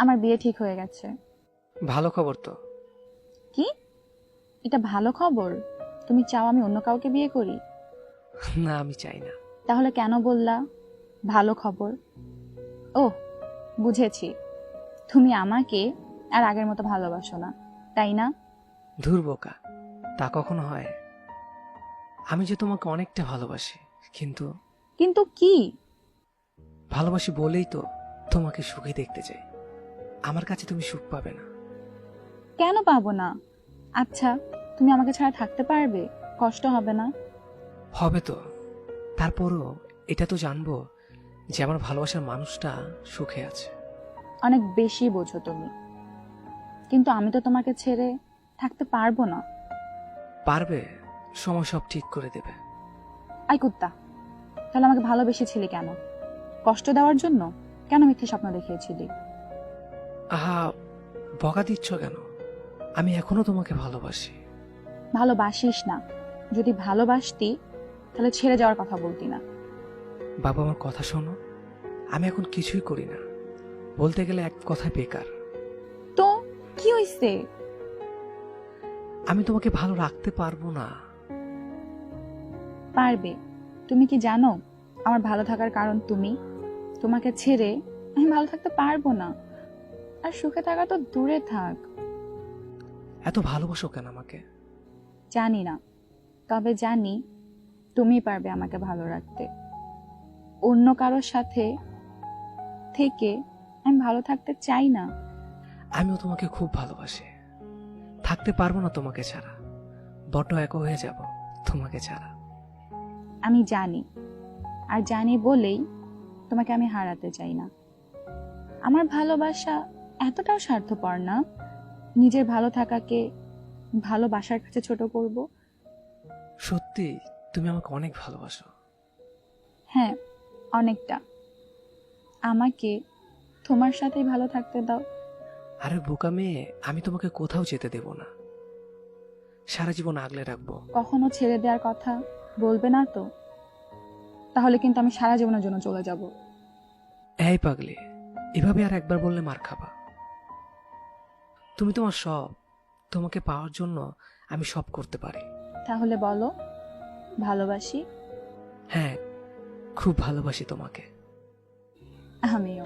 আমার বিয়ে ঠিক হয়ে গেছে। ভালো খবর তো। কি? এটা ভালো খবর? তুমি চাও আমি অন্য কাউকে বিয়ে করি? না, আমি চাই না। তাহলে কেন বললা ভালো খবর? ওহ, বুঝেছি, তুমি আমাকে আর আগের মতো ভালোবাসো না, তাই না? ধুর বোকা, তা কখনো হয়? আমি যে তোমাকে অনেকটা ভালোবাসি, কিন্তু কিন্তু কি? ভালোবাসি বলেই তো তোমাকে সুখী দেখতে চাই। আমার কাছে তুমি সুখ পাবে না। কেন পাবো না? আচ্ছা, তুমি আমাকে ছাড়া থাকতে পারবে? কষ্ট হবে না? হবে তো। তারপরও এটা তো জানবো যে আমার ভালোবাসার মানুষটা সুখে আছে। অনেক বেশি বোঝো তুমি। কিন্তু আমি তো তোমাকে ছেড়ে থাকতে পারবো না। পারবে, সময় সব ঠিক করে দেবে। আই কুত্তা, তাহলে আমাকে ভালোবেসেছিলি কেন? কষ্ট দেওয়ার জন্য? কেন মিথ্যে স্বপ্ন দেখিয়েছিলি? আহা, বকা দিচ্ছ কেন? আমি এখনো তোমাকে ভালোবাসি। ভালোবাসিস না। যদি ভালোবাসতি তাহলে ছেড়ে যাওয়ার কথা বলতি না। বাবা, আমার কথা শোনো। আমি এখন কিছুই করি না, বলতে গেলে এক কথায় বেকার। তো কি হইছে? আমি তোমাকে ভালো রাখতে পারবো না। পারবে। তুমি কি জানো আমার ভালো থাকার কারণ তুমি? তোমাকে ছেড়ে আমি ভালো থাকতে পারবো না। আর সুখে থাকা তো দূরে থাক। এত ভালোবাসো কেন আমাকে? জানি না, তবে জানি তুমি পারবে আমাকে ভালো রাখতে। অন্য কারোর সাথে থেকে আমি ভালো থাকতে চাই না। আমিও তোমাকে খুব ভালোবাসি। থাকতে পারবো না তোমাকে ছাড়া। বড্ড একা হয়ে যাব তোমাকে ছাড়া। আমি জানি, আর জানি বলেই তোমাকে আমি হারাতে চাই না। আমার ভালোবাসা এতটাও স্বার্থপর না নিজের ভালো থাকাকে ভালোবাসার কাছে ছোট করব। সত্যি তুমি আমাকে অনেক ভালোবাসো। হ্যাঁ, অনেকটা। আমাকে তোমার সাথেই ভালো থাকতে দাও। আরে বোকা মেয়ে, আমি তোমাকে কোথাও যেতে দেব না। সারা জীবন আগলে রাখবো। কখনো ছেড়ে দেওয়ার কথা বলবে না তো? তাহলে কিন্তু আমি সারা জীবনের জন্য চলে যাব। এই পাগলি, এভাবে আর একবার বললে মার খাবা। তুমি তোমার সব। তোমাকে পাওয়ার জন্য আমি সব করতে পারি। তাহলে বলো, ভালোবাসি। হ্যাঁ, খুব ভালোবাসি তোমাকে। আমিও।